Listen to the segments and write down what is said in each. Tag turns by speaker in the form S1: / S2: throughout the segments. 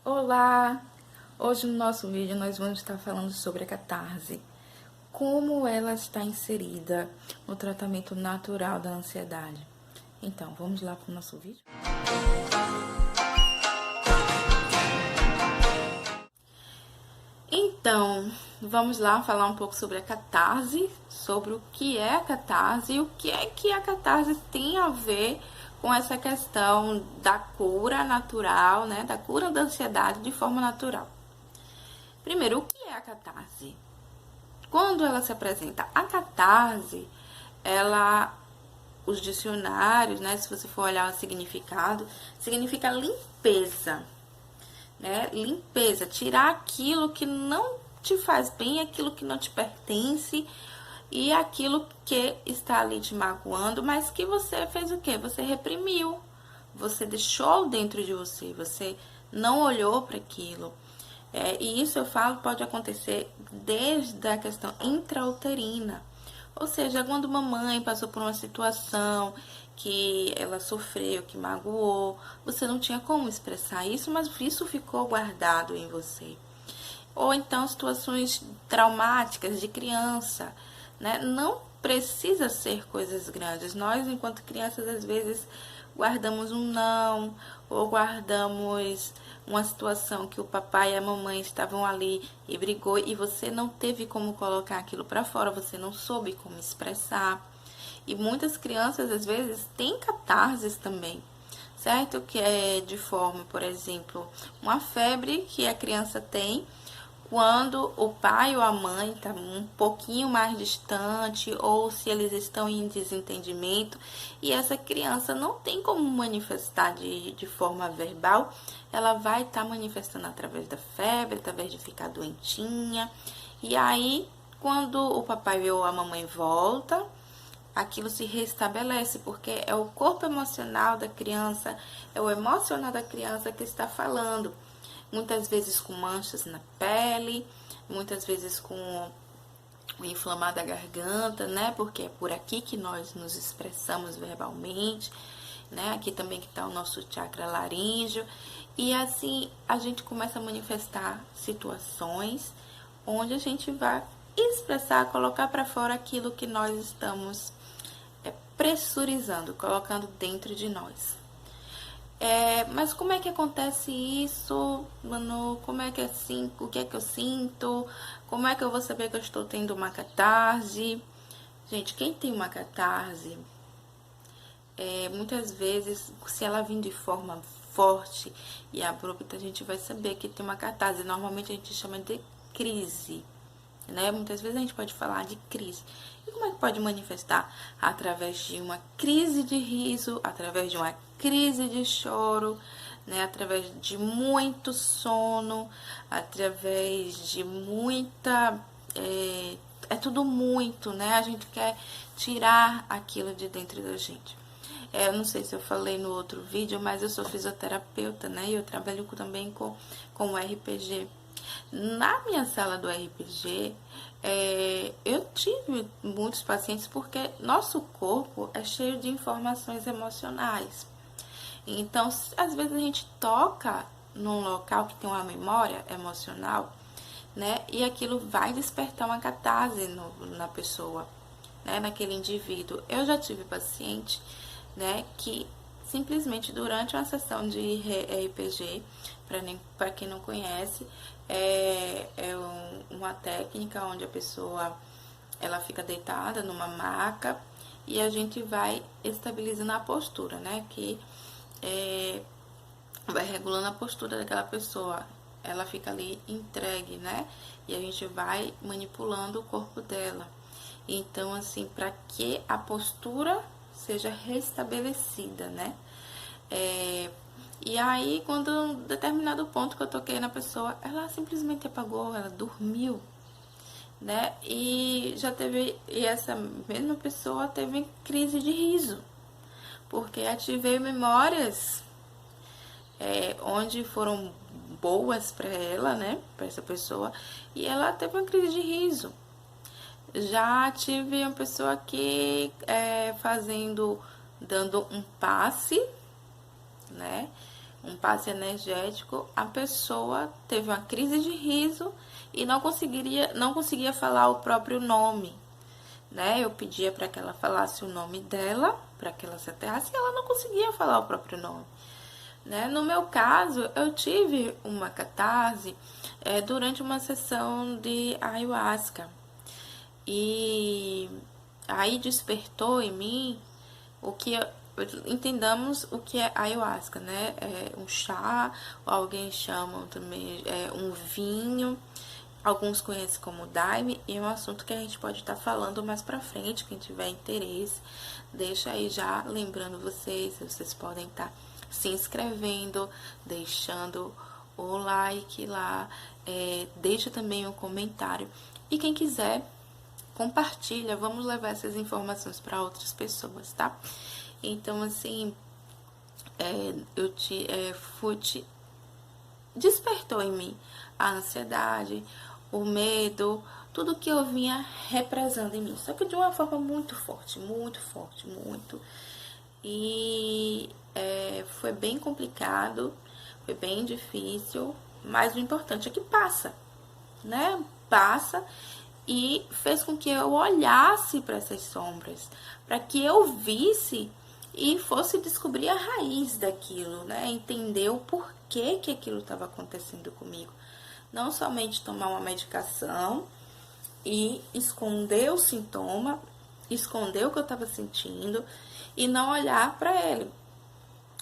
S1: Olá! Hoje no nosso vídeo nós vamos estar falando sobre a catarse, como ela está inserida no tratamento natural da ansiedade. Então, vamos lá para o nosso vídeo? Então, vamos lá falar um pouco sobre a catarse, sobre o que é a catarse e o que é que a catarse tem a ver com essa questão da cura natural, né? Da cura da ansiedade de forma natural. Primeiro, o que é a catarse? Quando ela se apresenta, a catarse, os dicionários, né, se você for olhar o significado, significa limpeza, né? Limpeza, tirar aquilo que não te faz bem, aquilo que não te pertence e aquilo que está ali te magoando, mas que você fez o quê? Você reprimiu, você deixou dentro de você, você não olhou para aquilo. E isso eu falo pode acontecer desde a questão intrauterina. Ou seja, quando mamãe passou por uma situação que ela sofreu, que magoou, você não tinha como expressar isso, mas isso ficou guardado em você. Ou então situações traumáticas de criança, né? Não precisa ser coisas grandes. Nós, enquanto crianças, às vezes guardamos um não, ou guardamos uma situação que o papai e a mamãe estavam ali e brigou e você não teve como colocar aquilo para fora, você não soube como expressar. E muitas crianças, às vezes, têm catarses também, certo? Que é de forma, por exemplo, uma febre que a criança tem quando o pai ou a mãe está um pouquinho mais distante ou se eles estão em desentendimento e essa criança não tem como manifestar de forma verbal, ela vai estar manifestando através da febre, através de ficar doentinha. E aí, quando o papai ou a mamãe volta, aquilo se restabelece, porque é o corpo emocional da criança, é o emocional da criança que está falando. Muitas vezes com manchas na pele, muitas vezes com inflamada garganta, né? Porque é por aqui que nós nos expressamos verbalmente, né? Aqui também que está o nosso chakra laríngeo. E assim a gente começa a manifestar situações onde a gente vai expressar, colocar para fora aquilo que nós estamos pressurizando, colocando dentro de nós. Mas como é que acontece isso, Manu? Como é que é assim? O que é que eu sinto? Como é que eu vou saber que eu estou tendo uma catarse? Gente, quem tem uma catarse, muitas vezes, se ela vir de forma forte e abrupta, a gente vai saber que tem uma catarse. Normalmente a gente chama de crise, né? Muitas vezes a gente pode falar de crise. E como é que pode manifestar? Através de uma crise de riso, através de uma crise de choro, né? Através de muito sono, através de muita... É tudo muito, né? A gente quer tirar aquilo de dentro da gente. Eu não sei se eu falei no outro vídeo, mas eu sou fisioterapeuta, né? E eu trabalho também com o RPG. Na minha sala do RPG, eu tive muitos pacientes porque nosso corpo é cheio de informações emocionais. Então, às vezes a gente toca num local que tem uma memória emocional, né? E aquilo vai despertar uma catarse na pessoa, né? Naquele indivíduo. Eu já tive paciente, né? Que simplesmente durante uma sessão de RPG, para quem não conhece, uma técnica onde a pessoa ela fica deitada numa maca e a gente vai estabilizando a postura, né? Que vai regulando a postura daquela pessoa. Ela fica ali entregue, né? E a gente vai manipulando o corpo dela. Então, assim, para que a postura seja restabelecida, né? E aí, quando um determinado ponto que eu toquei na pessoa, ela simplesmente apagou, ela dormiu, né? E essa mesma pessoa teve crise de riso, porque ativei memórias onde foram boas para ela, né? Para essa pessoa, e ela teve uma crise de riso. Já tive uma pessoa que dando um passe, né? um passe energético, a pessoa teve uma crise de riso e não conseguia falar o próprio nome, né? Eu pedia para que ela falasse o nome dela, para que ela se aterrasse, e ela não conseguia falar o próprio nome, né? No meu caso, eu tive uma catarse durante uma sessão de ayahuasca. E aí despertou em mim o que entendamos o que é ayahuasca, né? É um chá, alguém chamam também um vinho, alguns conhecem como daime, e é um assunto que a gente pode estar falando mais pra frente, quem tiver interesse, deixa aí já lembrando vocês podem estar se inscrevendo, deixando o like lá, deixa também um comentário, e quem quiser compartilha, vamos levar essas informações para outras pessoas, tá? Então, assim, despertou em mim a ansiedade, o medo, tudo que eu vinha represando em mim, só que de uma forma muito forte, muito. E foi bem complicado, foi bem difícil, mas o importante é que passa, né? Passa. E fez com que eu olhasse para essas sombras, para que eu visse e fosse descobrir a raiz daquilo, né? Entender o porquê que aquilo estava acontecendo comigo. Não somente tomar uma medicação e esconder o sintoma, esconder o que eu estava sentindo e não olhar para ele.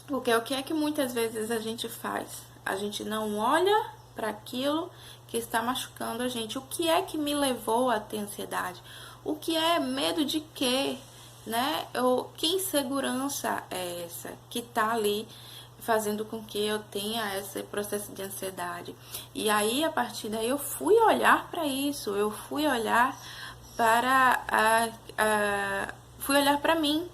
S1: Porque o que é que muitas vezes a gente faz? A gente não olha para aquilo que está machucando a gente. O que é que me levou a ter ansiedade? O que é medo de quê? Né? Que insegurança é essa que está ali fazendo com que eu tenha esse processo de ansiedade? E aí, a partir daí, eu fui olhar para isso, eu fui olhar para mim,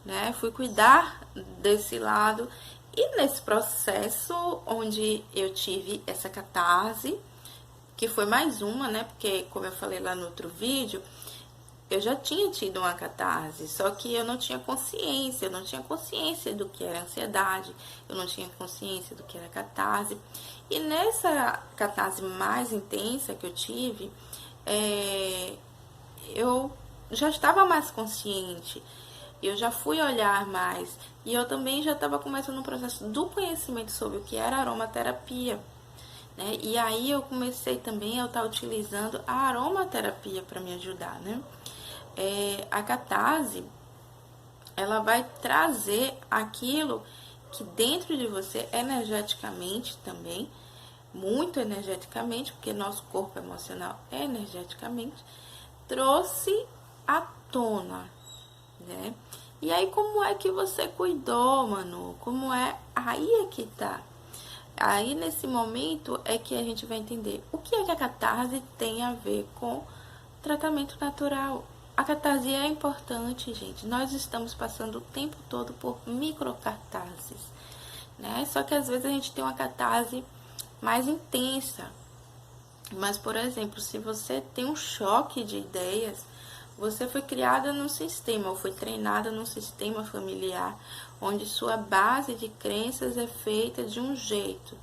S1: né? Fui cuidar desse lado. E nesse processo onde eu tive essa catarse, que foi mais uma, né? Porque, como eu falei lá no outro vídeo, eu já tinha tido uma catarse, só que eu não tinha consciência, do que era ansiedade, eu não tinha consciência do que era catarse. E nessa catarse mais intensa que eu tive, eu já estava mais consciente, eu já fui olhar mais, e eu também já estava começando um processo do conhecimento sobre o que era aromaterapia, né? E aí eu comecei também a estar utilizando a aromaterapia para me ajudar, né? A catarse, ela vai trazer aquilo que dentro de você, energeticamente também, muito energeticamente, porque nosso corpo emocional é energeticamente, trouxe à tona, né? E aí, como é que você cuidou, Manu? Como é? Aí é que tá. Aí, nesse momento, é que a gente vai entender o que é que a catarse tem a ver com tratamento natural. A catarse é importante, gente. Nós estamos passando o tempo todo por microcatarses, né? Só que às vezes a gente tem uma catarse mais intensa. Mas, por exemplo, se você tem um choque de ideias, você foi criada num sistema, ou foi treinada num sistema familiar, onde sua base de crenças é feita de um jeito.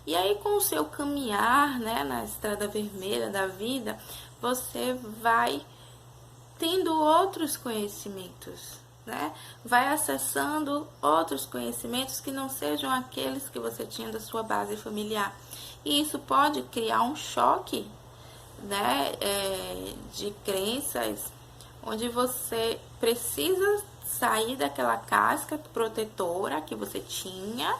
S1: E aí, com o seu caminhar, né, na estrada vermelha da vida, você vai tendo outros conhecimentos, né? Vai acessando outros conhecimentos que não sejam aqueles que você tinha da sua base familiar. E isso pode criar um choque, né, de crenças, onde você precisa sair daquela casca protetora que você tinha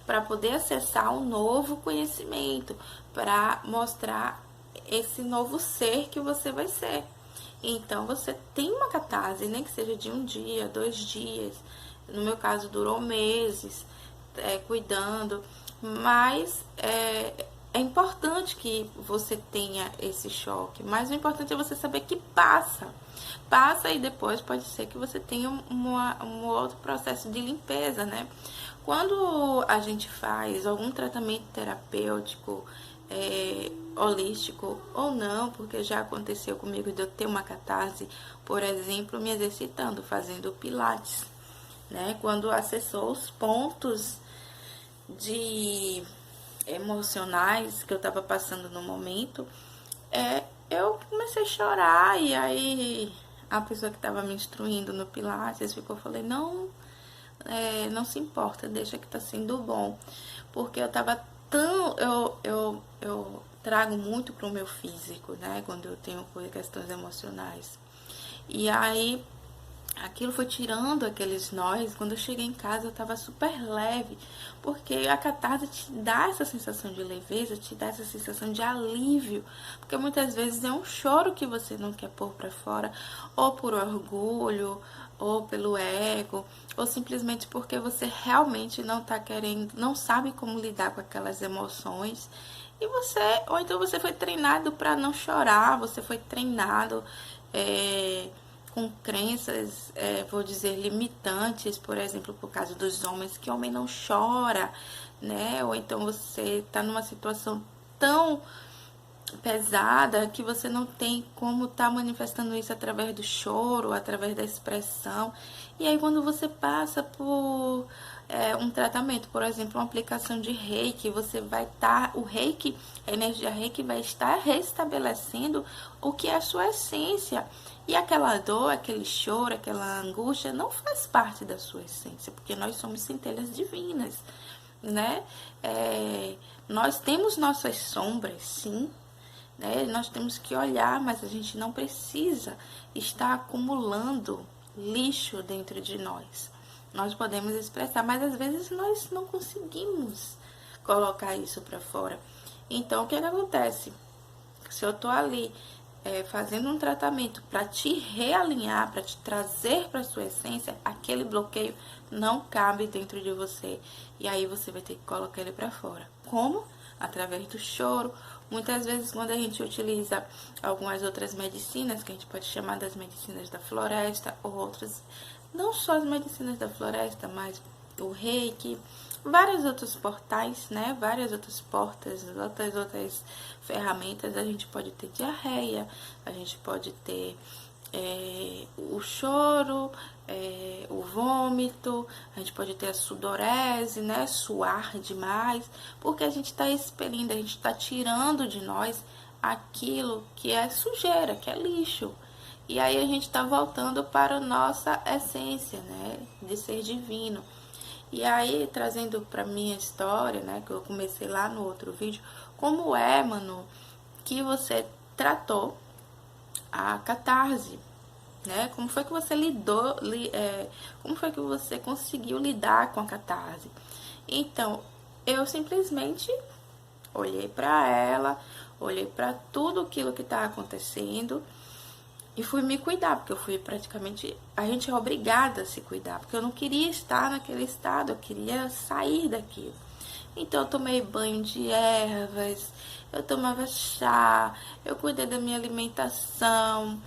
S1: para poder acessar um novo conhecimento, para mostrar esse novo ser que você vai ser. Então, você tem uma catarse, nem que seja de 1 dia, 2 dias. No meu caso, durou meses, cuidando. Mas é importante que você tenha esse choque. Mas o importante é você saber que passa. Passa e depois pode ser que você tenha um outro processo de limpeza, né? Quando a gente faz algum tratamento terapêutico, holístico ou não, porque já aconteceu comigo de eu ter uma catarse, por exemplo, me exercitando, fazendo pilates, né? Quando acessou os pontos de emocionais que eu tava passando no momento, eu comecei a chorar. E aí a pessoa que tava me instruindo no Pilates ficou, falei, não, não se importa, deixa que tá sendo bom. Porque eu tava tão. Eu trago muito pro meu físico, né? Quando eu tenho questões emocionais. E aí aquilo foi tirando aqueles nós. Quando eu cheguei em casa, eu tava super leve, porque a catarse te dá essa sensação de leveza, te dá essa sensação de alívio, porque muitas vezes é um choro que você não quer pôr pra fora, ou por orgulho, ou pelo ego, ou simplesmente porque você realmente não tá querendo, não sabe como lidar com aquelas emoções. E você, ou então você foi treinado para não chorar, você foi treinado com crenças, vou dizer, limitantes, por exemplo, por causa dos homens, que homem não chora, né? Ou então você está numa situação tão pesada que você não tem como estar manifestando isso através do choro, através da expressão. E aí quando você passa por um tratamento, por exemplo, uma aplicação de reiki, você vai estar, o reiki, a energia reiki vai estar restabelecendo o que é a sua essência. E aquela dor, aquele choro, aquela angústia não faz parte da sua essência, porque nós somos centelhas divinas, né? Nós temos nossas sombras, sim, né? Nós temos que olhar, mas a gente não precisa estar acumulando lixo dentro de nós. Nós podemos expressar, mas às vezes nós não conseguimos colocar isso para fora. Então, o que acontece? Se eu tô ali fazendo um tratamento para te realinhar, para te trazer para sua essência, aquele bloqueio não cabe dentro de você. E aí você vai ter que colocar ele para fora. Como? Através do choro. Muitas vezes, quando a gente utiliza algumas outras medicinas, que a gente pode chamar das medicinas da floresta, ou outras, não só as medicinas da floresta, mas o reiki, vários outros portais, né? Várias outras portas, outras ferramentas. A gente pode ter diarreia, a gente pode ter o choro, o vômito, a gente pode ter a sudorese, né? Suar demais, porque a gente está expelindo, a gente está tirando de nós aquilo que é sujeira, que é lixo. E aí a gente está voltando para a nossa essência, né? De ser divino. E aí, trazendo para minha história, né, que eu comecei lá no outro vídeo, como é, mano, que você tratou a catarse, né? Como foi que você lidou, como foi que você conseguiu lidar com a catarse? Então, eu simplesmente olhei para ela, olhei para tudo aquilo que está acontecendo e fui me cuidar, porque eu fui praticamente... A gente é obrigada a se cuidar, porque eu não queria estar naquele estado, eu queria sair daquilo. Então eu tomei banho de ervas, eu tomava chá, eu cuidei da minha alimentação,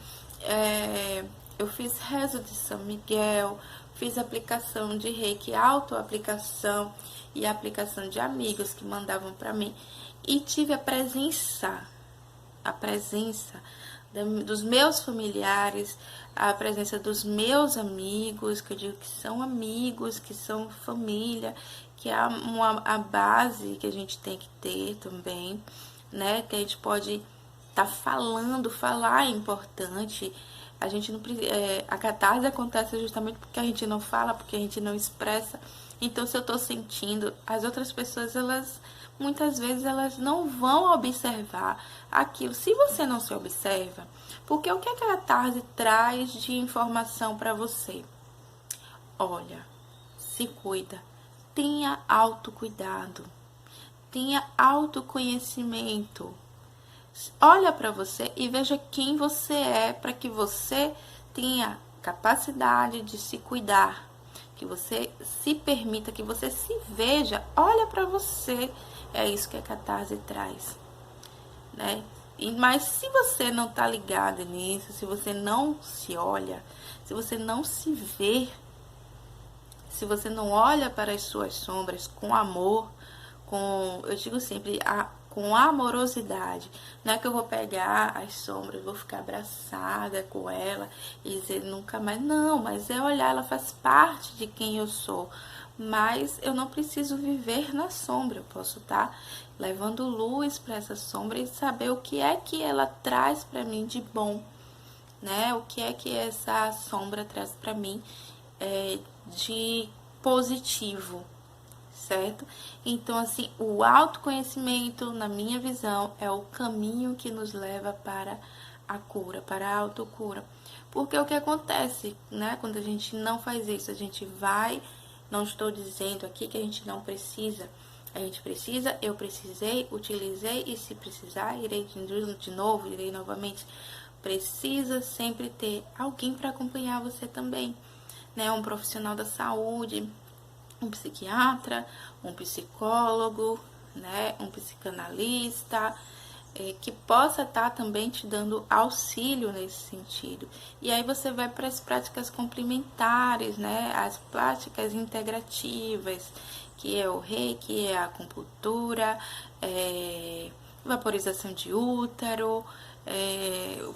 S1: eu fiz rezo de São Miguel, fiz aplicação de reiki, autoaplicação e aplicação de amigos que mandavam para mim. E tive a presença dos meus familiares, a presença dos meus amigos, que eu digo que são amigos, que são família, que é a base que a gente tem que ter também, né? Que a gente pode falar é importante. A gente não a catarse acontece justamente porque a gente não fala, porque a gente não expressa. Então, se eu tô sentindo, as outras pessoas, elas muitas vezes elas não vão observar aquilo. Se você não se observa, porque o que a catarse traz de informação para você? Olha, se cuida, tenha autocuidado, tenha autoconhecimento. Olha para você e veja quem você é, para que você tenha capacidade de se cuidar, que você se permita, que você se veja. Olha para você. É isso que a catarse traz, né? Mas se você não tá ligado nisso, se você não se olha, se você não se vê, se você não olha para as suas sombras com amor, eu digo sempre, com amorosidade, não é que eu vou pegar as sombras, vou ficar abraçada com ela e dizer nunca mais, não, mas é olhar, ela faz parte de quem eu sou, mas eu não preciso viver na sombra. Eu posso estar levando luz para essa sombra e saber o que é que ela traz para mim de bom, né? O que é que essa sombra traz para mim de positivo, certo? Então, assim, o autoconhecimento, na minha visão, é o caminho que nos leva para a cura, para a autocura. Porque o que acontece, né, quando a gente não faz isso, a gente vai, não estou dizendo aqui que a gente não precisa, a gente precisa, eu precisei, utilizei e se precisar, irei de novo, irei novamente. Precisa sempre ter alguém para acompanhar você também, né? Um profissional da saúde, um psiquiatra, um psicólogo, né? Um psicanalista, que possa estar também te dando auxílio nesse sentido. E aí você vai para as práticas complementares, né? As práticas integrativas, que é o reiki, é a acupuntura, vaporização de útero,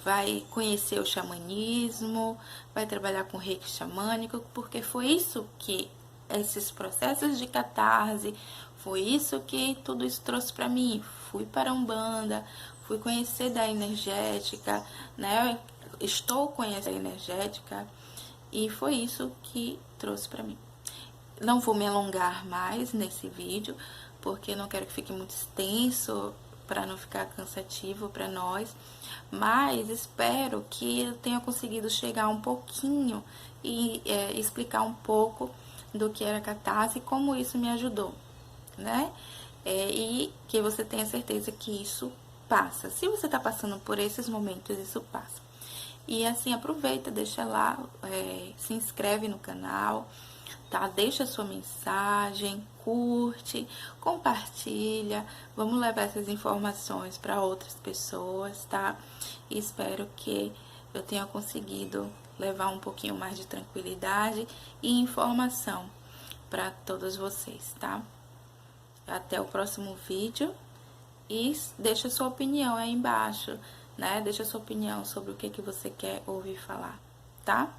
S1: vai conhecer o xamanismo, vai trabalhar com reiki xamânico, porque foi isso que esses processos de catarse, foi isso que tudo isso trouxe para mim. Fui para a Umbanda, fui conhecer da energética, né? Estou conhecendo a energética e foi isso que trouxe para mim. Não vou me alongar mais nesse vídeo, porque não quero que fique muito extenso, para não ficar cansativo para nós, mas espero que eu tenha conseguido chegar um pouquinho e explicar um pouco do que era catarse e como isso me ajudou, né? E que você tenha certeza que isso passa. Se você está passando por esses momentos, isso passa. E assim, aproveita, deixa lá, se inscreve no canal, tá? Deixa sua mensagem, curte, compartilha. Vamos levar essas informações para outras pessoas, tá? E espero que eu tenha conseguido levar um pouquinho mais de tranquilidade e informação para todos vocês, tá? Até o próximo vídeo e deixa sua opinião aí embaixo, né? Deixa sua opinião sobre o que você quer ouvir falar, tá?